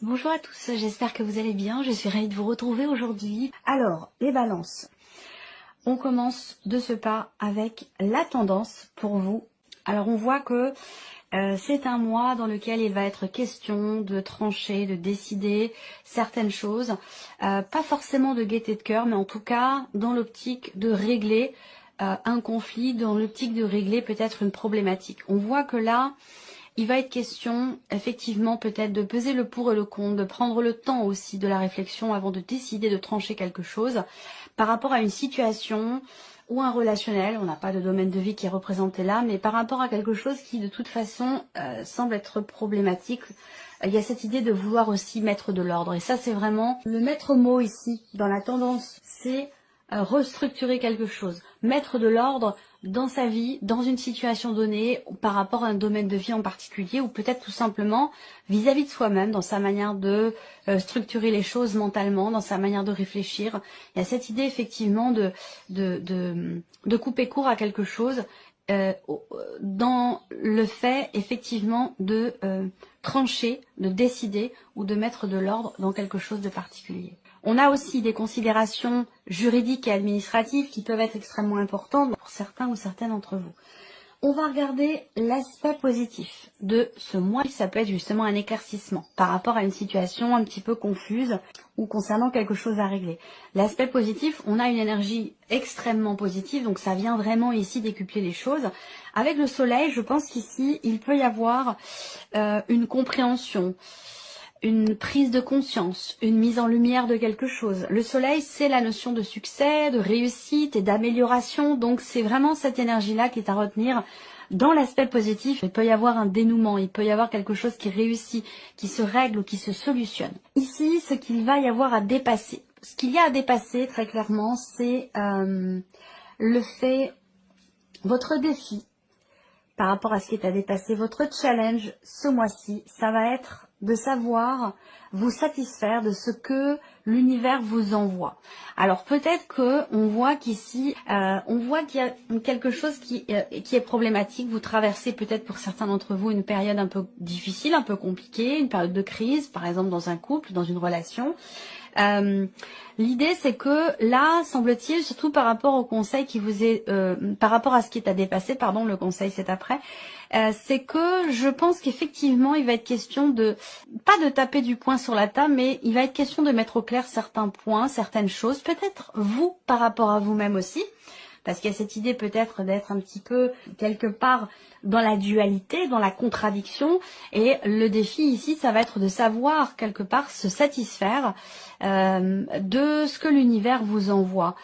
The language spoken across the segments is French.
Bonjour à tous, j'espère que vous allez bien, je suis ravie de vous retrouver aujourd'hui. Alors, les balances, on commence de ce pas avec la tendance pour vous. Alors on voit que c'est un mois dans lequel il va être question de trancher, de décider certaines choses, pas forcément de gaieté de cœur, mais en tout cas dans l'optique de régler un conflit, dans l'optique de régler peut-être une problématique. On voit que là, il va être question, effectivement, peut-être de peser le pour et le contre, de prendre le temps aussi de la réflexion avant de décider de trancher quelque chose par rapport à une situation ou un relationnel. On n'a pas de domaine de vie qui est représenté là, mais par rapport à quelque chose qui, de toute façon, semble être problématique. Il y a cette idée de vouloir aussi mettre de l'ordre. Et ça, c'est vraiment le maître mot ici, dans la tendance, c'est restructurer quelque chose, mettre de l'ordre dans sa vie, dans une situation donnée, par rapport à un domaine de vie en particulier, ou peut-être tout simplement vis-à-vis de soi-même, dans sa manière de structurer les choses mentalement, dans sa manière de réfléchir. Il y a cette idée effectivement de couper court à quelque chose, dans le fait effectivement de trancher, de décider ou de mettre de l'ordre dans quelque chose de particulier. On a aussi des considérations juridiques et administratives qui peuvent être extrêmement importantes pour certains ou certaines d'entre vous. On va regarder l'aspect positif de ce mois. Ça peut être justement un éclaircissement par rapport à une situation un petit peu confuse ou concernant quelque chose à régler. L'aspect positif, on a une énergie extrêmement positive, donc ça vient vraiment ici décupler les choses. Avec le soleil, je pense qu'ici, il peut y avoir une compréhension, une prise de conscience, une mise en lumière de quelque chose. Le soleil, c'est la notion de succès, de réussite et d'amélioration. Donc, c'est vraiment cette énergie-là qui est à retenir. Dans l'aspect positif, il peut y avoir un dénouement, il peut y avoir quelque chose qui réussit, qui se règle ou qui se solutionne. Ici, ce qu'il va y avoir à dépasser. Ce qu'il y a à dépasser, très clairement, c'est le fait, votre défi, par rapport à ce qui est à dépasser, votre challenge ce mois-ci, ça va être de savoir vous satisfaire de ce que l'univers vous envoie. Alors peut-être que on voit qu'ici, on voit qu'il y a quelque chose qui est problématique. Vous traversez peut-être pour certains d'entre vous une période un peu difficile, un peu compliquée, une période de crise, par exemple dans un couple, dans une relation. L'idée c'est que là, semble-t-il, surtout par rapport au conseil qui vous est, par rapport à ce qui est à dépasser, pardon, le conseil c'est après, c'est que je pense qu'effectivement il va être question de, pas de taper du poing sur la table, mais il va être question de mettre au clair certains points, certaines choses, peut-être vous par rapport à vous-même aussi. Parce qu'il y a cette idée peut-être d'être un petit peu quelque part dans la dualité, dans la contradiction. Et le défi ici, ça va être de savoir quelque part se satisfaire de ce que l'univers vous envoie.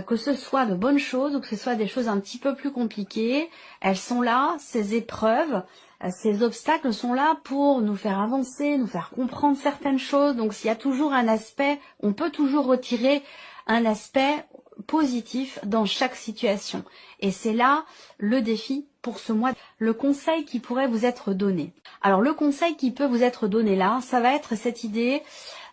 Que ce soit de bonnes choses ou que ce soit des choses un petit peu plus compliquées, elles sont là, ces épreuves, ces obstacles sont là pour nous faire avancer, nous faire comprendre certaines choses. Donc s'il y a toujours un aspect, on peut toujours retirer un aspect positif dans chaque situation. Et c'est là le défi pour ce mois. Le conseil qui pourrait vous être donné. Alors le conseil qui peut vous être donné là, ça va être cette idée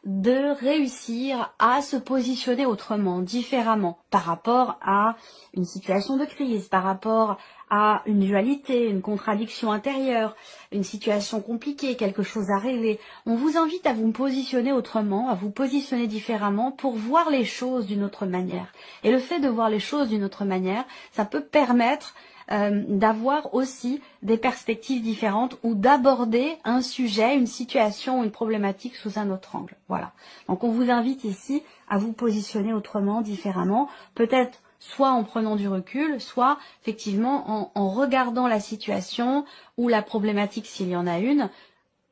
de réussir à se positionner autrement, différemment, par rapport à une situation de crise, par rapport à une dualité, une contradiction intérieure, une situation compliquée, quelque chose à régler. On vous invite à vous positionner autrement, à vous positionner différemment pour voir les choses d'une autre manière. Et le fait de voir les choses d'une autre manière, ça peut permettre d'avoir aussi des perspectives différentes ou d'aborder un sujet, une situation, une problématique sous un autre angle. Voilà. Donc on vous invite ici à vous positionner autrement, différemment, peut-être soit en prenant du recul, soit effectivement en regardant la situation ou la problématique s'il y en a une,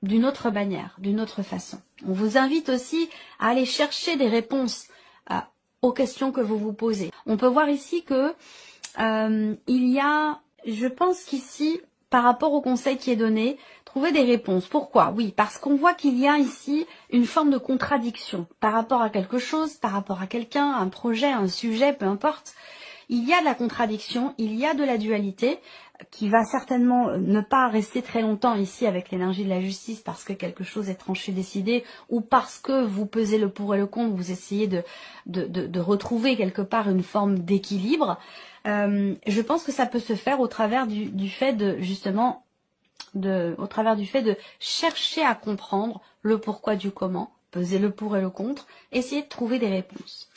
d'une autre manière, d'une autre façon. On vous invite aussi à aller chercher des réponses aux questions que vous vous posez. On peut voir ici que il y a, je pense qu'ici, par rapport au conseil qui est donné, trouver des réponses. Pourquoi? Oui, parce qu'on voit qu'il y a ici une forme de contradiction par rapport à quelque chose, par rapport à quelqu'un, un projet, un sujet, peu importe. Il y a de la contradiction, il y a de la dualité qui va certainement ne pas rester très longtemps ici avec l'énergie de la justice parce que quelque chose est tranché, décidé, ou parce que vous pesez le pour et le contre, vous essayez de retrouver quelque part une forme d'équilibre. Je pense que ça peut se faire au travers du fait de justement au travers du fait de chercher à comprendre le pourquoi du comment, peser le pour et le contre, essayer de trouver des réponses.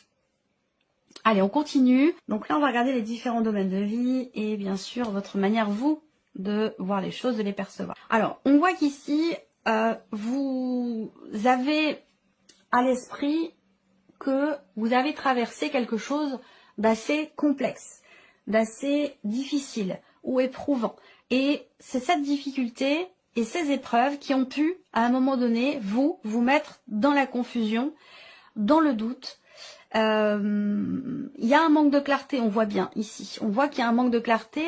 Allez, on continue. Donc là, on va regarder les différents domaines de vie et bien sûr votre manière, vous, de voir les choses, de les percevoir. Alors, on voit qu'ici, vous avez à l'esprit que vous avez traversé quelque chose d'assez complexe, d'assez difficile ou éprouvant. Et c'est cette difficulté et ces épreuves qui ont pu, à un moment donné, vous mettre dans la confusion, dans le doute. Il y a un manque de clarté, on voit bien ici. On voit qu'il y a un manque de clarté.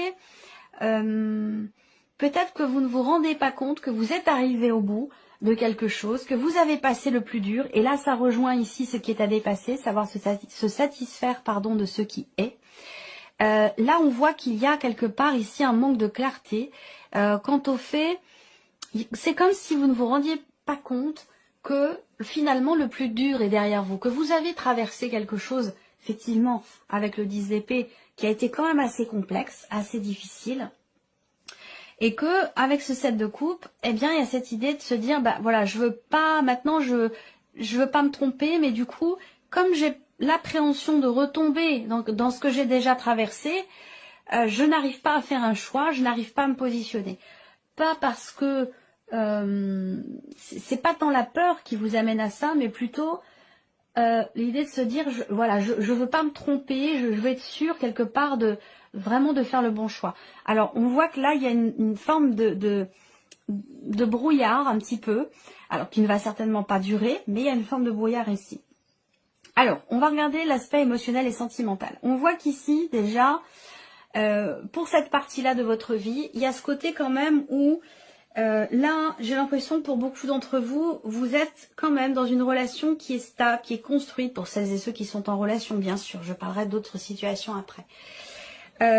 Peut-être que vous ne vous rendez pas compte que vous êtes arrivé au bout de quelque chose, que vous avez passé le plus dur. Et là, ça rejoint ici ce qui est à dépasser, savoir se satisfaire de ce qui est. Là, on voit qu'il y a quelque part ici un manque de clarté quant au fait. C'est comme si vous ne vous rendiez pas compte que finalement le plus dur est derrière vous, que vous avez traversé quelque chose, effectivement, avec le 10 d'épée, qui a été quand même assez complexe, assez difficile, et que avec ce 7 de coupe, eh bien, il y a cette idée de se dire, bah voilà, je veux pas, maintenant, je veux pas me tromper, mais du coup, comme j'ai l'appréhension de retomber dans ce que j'ai déjà traversé, je n'arrive pas à faire un choix, je n'arrive pas à me positionner. Pas parce que c'est pas tant la peur qui vous amène à ça, mais plutôt l'idée de se dire, je veux pas me tromper, je veux être sûre quelque part vraiment de faire le bon choix. Alors on voit que là il y a une forme de brouillard un petit peu, alors qui ne va certainement pas durer, mais il y a une forme de brouillard ici. Alors on va regarder l'aspect émotionnel et sentimental. On voit qu'ici déjà, pour cette partie-là de votre vie, il y a ce côté quand même où là, j'ai l'impression que pour beaucoup d'entre vous, vous êtes quand même dans une relation qui est stable, qui est construite, pour celles et ceux qui sont en relation, bien sûr. Je parlerai d'autres situations après.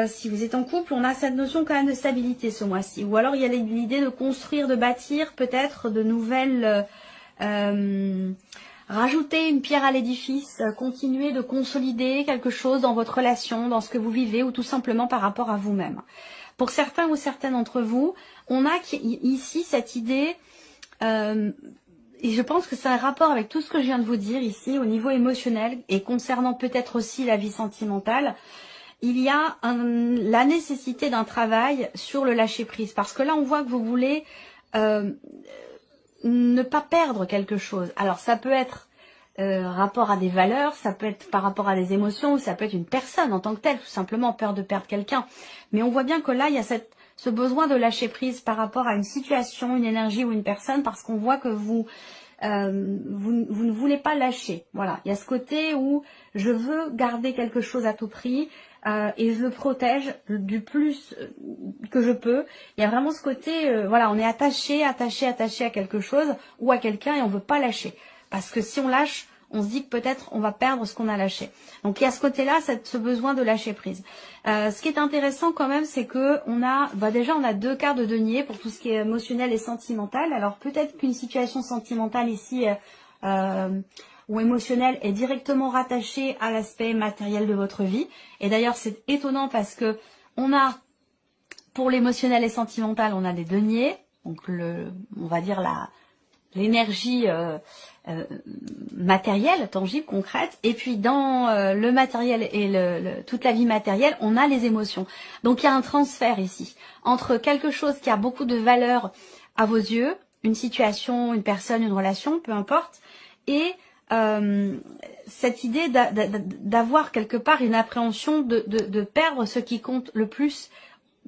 Si vous êtes en couple, on a cette notion quand même de stabilité ce mois-ci. Ou alors, il y a l'idée de construire, de bâtir peut-être de nouvelles... rajouter une pierre à l'édifice, continuer de consolider quelque chose dans votre relation, dans ce que vous vivez, ou tout simplement par rapport à vous-même. Pour certains ou certaines d'entre vous, on a ici cette idée, et je pense que c'est un rapport avec tout ce que je viens de vous dire ici, au niveau émotionnel, et concernant peut-être aussi la vie sentimentale, il y a la nécessité d'un travail sur le lâcher-prise. Parce que là, on voit que vous voulez ne pas perdre quelque chose. Alors, ça peut être rapport à des valeurs, ça peut être par rapport à des émotions, ou ça peut être une personne en tant que telle, tout simplement peur de perdre quelqu'un. Mais on voit bien que là, il y a ce besoin de lâcher prise par rapport à une situation, une énergie ou une personne, parce qu'on voit que vous ne voulez pas lâcher. Voilà, il y a ce côté où je veux garder quelque chose à tout prix et je le protège du plus que je peux. Il y a vraiment ce côté, voilà, on est attaché à quelque chose ou à quelqu'un et on veut pas lâcher. Parce que si on lâche, on se dit que peut-être on va perdre ce qu'on a lâché. Donc il y a ce côté-là, ce besoin de lâcher prise. Ce qui est intéressant quand même, c'est que déjà on a deux quarts de denier pour tout ce qui est émotionnel et sentimental. Alors peut-être qu'une situation sentimentale ici ou émotionnelle est directement rattachée à l'aspect matériel de votre vie. Et d'ailleurs c'est étonnant parce que on a, pour l'émotionnel et sentimental, on a des deniers. Donc on va dire l'énergie matérielle, tangible, concrète, et puis dans le matériel et toute la vie matérielle, on a les émotions. Donc il y a un transfert ici entre quelque chose qui a beaucoup de valeur à vos yeux, une situation, une personne, une relation, peu importe, et cette idée d'avoir quelque part une appréhension de perdre ce qui compte le plus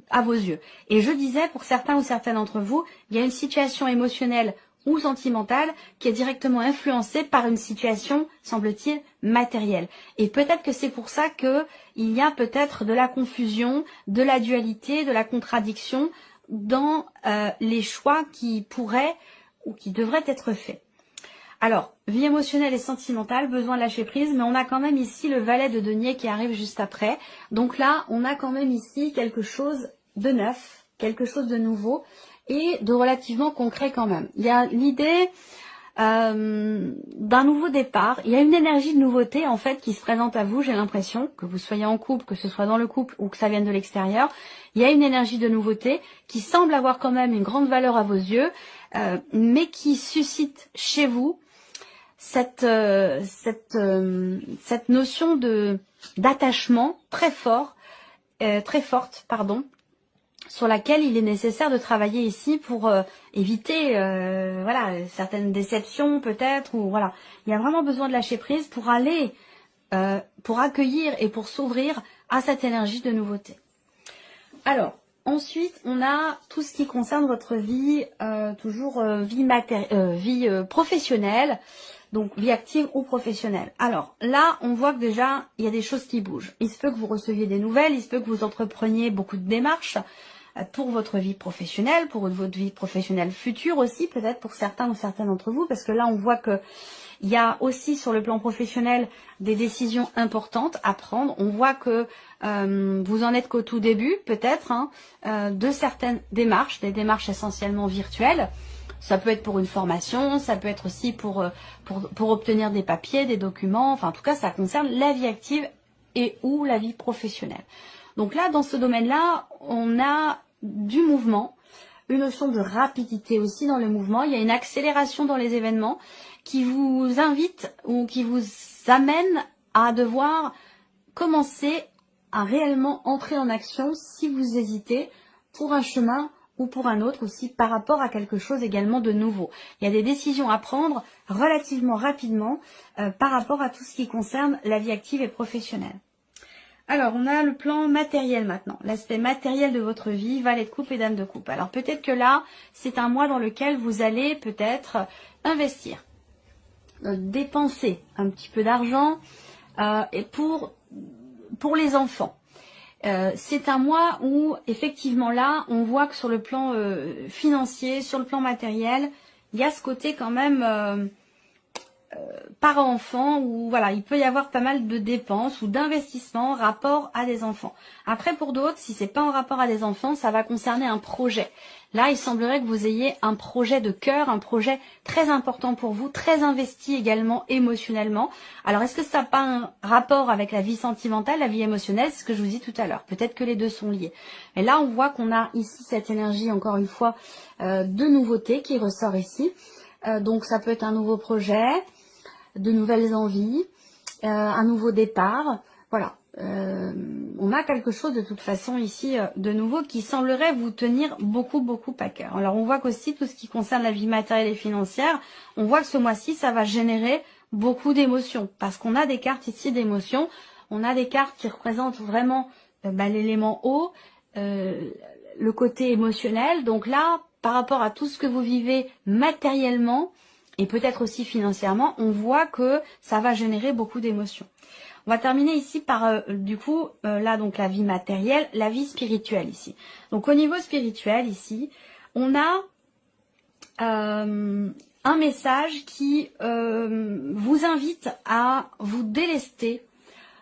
à vos yeux. Et je disais, pour certains ou certaines d'entre vous, il y a une situation émotionnelle ou sentimentale qui est directement influencée par une situation, semble-t-il, matérielle. Et peut-être que c'est pour ça qu'il y a peut-être de la confusion, de la dualité, de la contradiction dans les choix qui pourraient ou qui devraient être faits. Alors, vie émotionnelle et sentimentale, besoin de lâcher prise, mais on a quand même ici le valet de denier qui arrive juste après. Donc là, on a quand même ici quelque chose de neuf, quelque chose de nouveau et de relativement concret quand même. Il y a l'idée d'un nouveau départ. Il y a une énergie de nouveauté en fait qui se présente à vous, j'ai l'impression, que vous soyez en couple, que ce soit dans le couple ou que ça vienne de l'extérieur. Il y a une énergie de nouveauté qui semble avoir quand même une grande valeur à vos yeux, mais qui suscite chez vous cette notion d'attachement très fort, très forte, pardon, sur laquelle il est nécessaire de travailler ici pour éviter voilà, certaines déceptions peut-être, ou voilà, il y a vraiment besoin de lâcher prise pour aller, pour accueillir et pour s'ouvrir à cette énergie de nouveauté. Alors, ensuite, on a tout ce qui concerne votre vie, toujours vie professionnelle, donc vie active ou professionnelle. Alors là, on voit que déjà, il y a des choses qui bougent. Il se peut que vous receviez des nouvelles, il se peut que vous entrepreniez beaucoup de démarches pour votre vie professionnelle, pour votre vie professionnelle future aussi, peut-être pour certains ou certaines d'entre vous, parce que là, on voit que il y a aussi sur le plan professionnel des décisions importantes à prendre. On voit que vous en êtes qu'au tout début, peut-être, hein, de certaines démarches, des démarches essentiellement virtuelles. Ça peut être pour une formation, ça peut être aussi pour obtenir des papiers, des documents. Enfin, en tout cas, ça concerne la vie active et ou la vie professionnelle. Donc là, dans ce domaine-là, on a du mouvement, une notion de rapidité aussi dans le mouvement. Il y a une accélération dans les événements qui vous invite ou qui vous amène à devoir commencer à réellement entrer en action si vous hésitez pour un chemin ou pour un autre aussi par rapport à quelque chose également de nouveau. Il y a des décisions à prendre relativement rapidement par rapport à tout ce qui concerne la vie active et professionnelle. Alors, on a le plan matériel maintenant, l'aspect matériel de votre vie, valet de coupe et dame de coupe. Alors, peut-être que là, c'est un mois dans lequel vous allez peut-être investir, dépenser un petit peu d'argent et pour les enfants. C'est un mois où, effectivement, là, on voit que sur le plan financier, sur le plan matériel, il y a ce côté quand même parent-enfant où voilà, il peut y avoir pas mal de dépenses ou d'investissements en rapport à des enfants. Après, pour d'autres, si c'est pas en rapport à des enfants, ça va concerner un projet. Là, il semblerait que vous ayez un projet de cœur, un projet très important pour vous, très investi également émotionnellement. Alors, est-ce que ça n'a pas un rapport avec la vie sentimentale, la vie émotionnelle? C'est ce que je vous dis tout à l'heure. Peut-être que les deux sont liés. Mais là, on voit qu'on a ici cette énergie, encore une fois, de nouveauté qui ressort ici. Donc, ça peut être un nouveau projet, de nouvelles envies, un nouveau départ. Voilà, on a quelque chose de toute façon ici de nouveau qui semblerait vous tenir beaucoup à cœur. Alors on voit qu'aussi tout ce qui concerne la vie matérielle et financière, on voit que ce mois-ci ça va générer beaucoup d'émotions parce qu'on a des cartes ici d'émotions. On a des cartes qui représentent vraiment l'élément eau, le côté émotionnel. Donc là, par rapport à tout ce que vous vivez matériellement, et peut-être aussi financièrement, on voit que ça va générer beaucoup d'émotions. On va terminer ici par, du coup, là, donc la vie matérielle, la vie spirituelle ici. Donc au niveau spirituel ici, on a un message qui vous invite à vous délester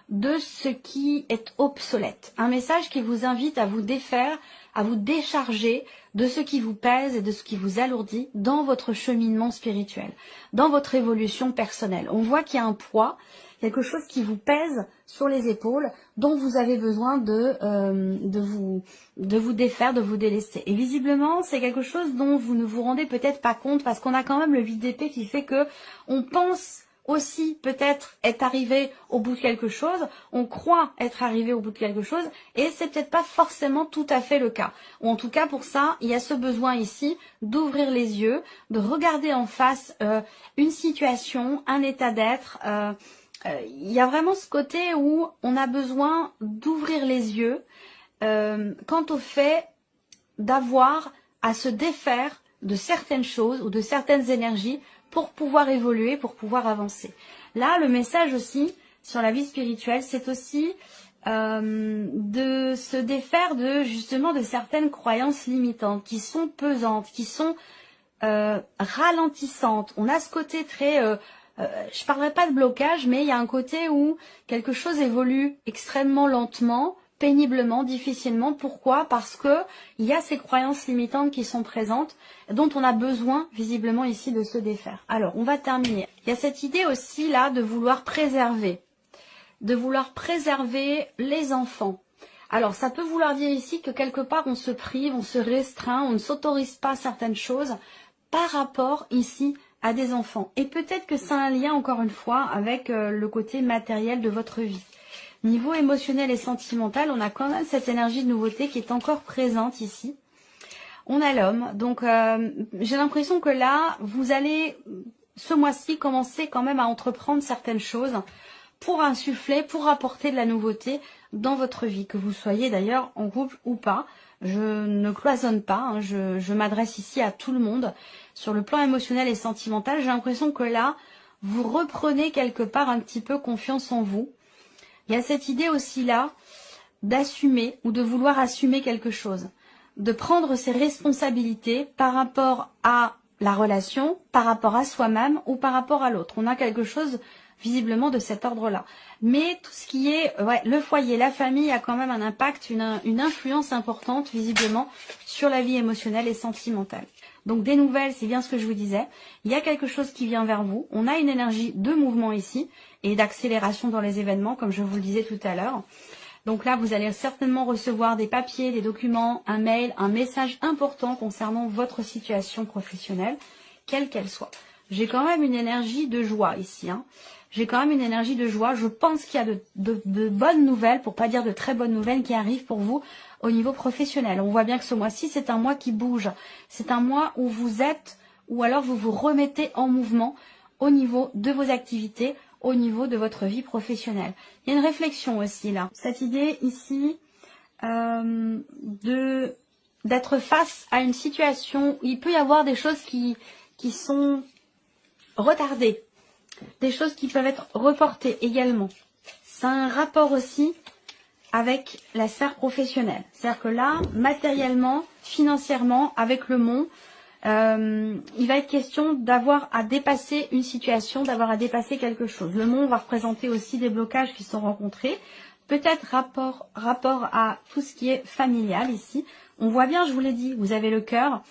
de ce qui est obsolète. Un message qui vous invite à vous défaire, à vous décharger de ce qui vous pèse et de ce qui vous alourdit dans votre cheminement spirituel, dans votre évolution personnelle. On voit qu'il y a un poids, quelque chose qui vous pèse sur les épaules, dont vous avez besoin de vous défaire, de vous délester. Et visiblement, c'est quelque chose dont vous ne vous rendez peut-être pas compte, parce qu'on a quand même le 8 d'épée qui fait que on pense aussi peut-être être arrivé au bout de quelque chose, on croit être arrivé au bout de quelque chose, et c'est peut-être pas forcément tout à fait le cas. Ou en tout cas pour ça, il y a ce besoin ici d'ouvrir les yeux, de regarder en face une situation, un état d'être. Il y a vraiment ce côté où on a besoin d'ouvrir les yeux quant au fait d'avoir à se défaire de certaines choses ou de certaines énergies pour pouvoir évoluer, pour pouvoir avancer. Là, le message aussi sur la vie spirituelle, c'est aussi de se défaire justement de certaines croyances limitantes qui sont pesantes, qui sont ralentissantes. On a ce côté très... je parlerai pas de blocage, mais il y a un côté où quelque chose évolue extrêmement lentement, péniblement, difficilement. Pourquoi? Parce que il y a ces croyances limitantes qui sont présentes, dont on a besoin visiblement ici de se défaire. Alors, on va terminer. Il y a cette idée aussi là de vouloir préserver les enfants. Alors, ça peut vouloir dire ici que quelque part on se prive, on se restreint, on ne s'autorise pas certaines choses par rapport ici à des enfants. Et peut-être que c'est un lien, encore une fois, avec le côté matériel de votre vie. Niveau émotionnel et sentimental, on a quand même cette énergie de nouveauté qui est encore présente ici. On a l'homme, donc j'ai l'impression que là, vous allez, ce mois-ci, commencer quand même à entreprendre certaines choses pour insuffler, pour apporter de la nouveauté dans votre vie, que vous soyez d'ailleurs en couple ou pas. Je ne cloisonne pas, hein, je m'adresse ici à tout le monde. Sur le plan émotionnel et sentimental, j'ai l'impression que là, vous reprenez quelque part un petit peu confiance en vous. Il y a cette idée aussi là d'assumer ou de vouloir assumer quelque chose, de prendre ses responsabilités par rapport à la relation, par rapport à soi-même ou par rapport à l'autre. On a quelque chose visiblement de cet ordre-là. Mais tout ce qui est le foyer, la famille a quand même un impact, une influence importante visiblement sur la vie émotionnelle et sentimentale. Donc des nouvelles, c'est bien ce que je vous disais. Il y a quelque chose qui vient vers vous. On a une énergie de mouvement ici et d'accélération dans les événements, comme je vous le disais tout à l'heure. Donc là, vous allez certainement recevoir des papiers, des documents, un mail, un message important concernant votre situation professionnelle, quelle qu'elle soit. J'ai quand même une énergie de joie ici. J'ai quand même une énergie de joie. Je pense qu'il y a de bonnes nouvelles, pour pas dire de très bonnes nouvelles, qui arrivent pour vous au niveau professionnel. On voit bien que ce mois-ci, c'est un mois qui bouge. C'est un mois où vous êtes, ou alors vous vous remettez en mouvement au niveau de vos activités, au niveau de votre vie professionnelle. Il y a une réflexion aussi là. Cette idée ici d'être face à une situation où il peut y avoir des choses qui sont retardées, des choses qui peuvent être reportées également. C'est un rapport aussi avec la sphère professionnelle. C'est-à-dire que là, matériellement, financièrement, avec le monde, il va être question d'avoir à dépasser une situation, d'avoir à dépasser quelque chose. Le monde va représenter aussi des blocages qui sont rencontrés. Peut-être rapport à tout ce qui est familial ici. On voit bien, je vous l'ai dit, vous avez le cœur.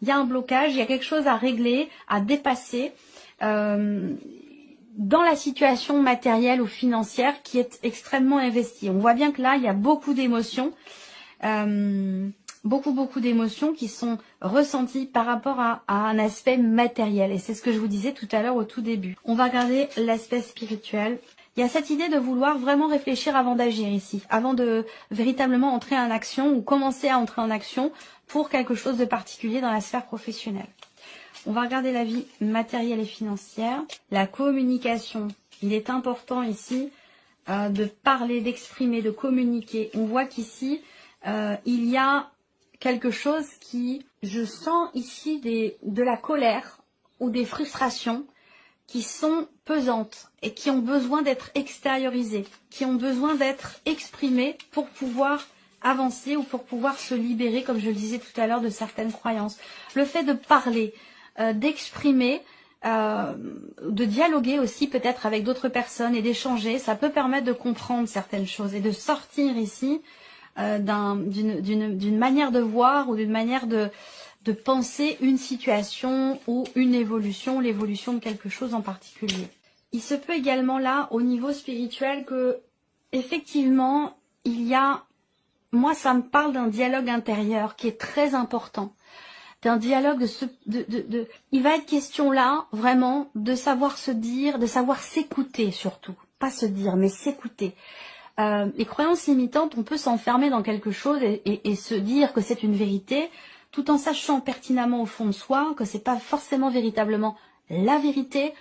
Il y a un blocage, il y a quelque chose à régler, à dépasser dans la situation matérielle ou financière qui est extrêmement investie. On voit bien que là, il y a beaucoup d'émotions. Beaucoup d'émotions qui sont ressenties par rapport à un aspect matériel. Et c'est ce que je vous disais tout à l'heure au tout début. On va regarder l'aspect spirituel. Il y a cette idée de vouloir vraiment réfléchir avant d'agir ici, avant de véritablement entrer en action ou commencer à entrer en action pour quelque chose de particulier dans la sphère professionnelle. On va regarder la vie matérielle et financière. La communication. Il est important ici de parler, d'exprimer, de communiquer. On voit qu'ici, il y a quelque chose qui, je sens ici de la colère ou des frustrations qui sont pesantes et qui ont besoin d'être extériorisées, qui ont besoin d'être exprimées pour pouvoir avancer ou pour pouvoir se libérer, comme je le disais tout à l'heure, de certaines croyances. Le fait de parler, d'exprimer, de dialoguer aussi peut-être avec d'autres personnes et d'échanger, ça peut permettre de comprendre certaines choses et de sortir ici d'une manière de voir ou d'une manière de penser une situation ou une évolution, l'évolution de quelque chose en particulier. Il se peut également là, au niveau spirituel, que effectivement, il y a, moi ça me parle d'un dialogue intérieur qui est très important. D'un dialogue il va être question là, vraiment, de savoir se dire, de savoir s'écouter surtout. Pas se dire, mais s'écouter. Les croyances limitantes, on peut s'enfermer dans quelque chose et se dire que c'est une vérité, tout en sachant pertinemment au fond de soi que c'est pas forcément véritablement la vérité,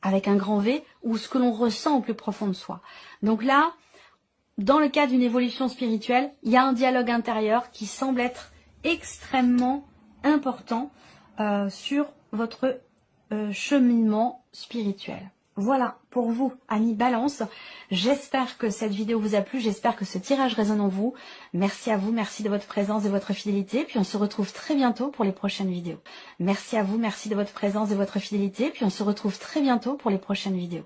avec un grand V, ou ce que l'on ressent au plus profond de soi. Donc là, dans le cas d'une évolution spirituelle, il y a un dialogue intérieur qui semble être extrêmement important sur votre cheminement spirituel. Voilà pour vous, amis Balance. J'espère que cette vidéo vous a plu, j'espère que ce tirage résonne en vous. Merci à vous, merci de votre présence et de votre fidélité. Puis on se retrouve très bientôt pour les prochaines vidéos. Merci à vous, merci de votre présence et de votre fidélité. Puis on se retrouve très bientôt pour les prochaines vidéos.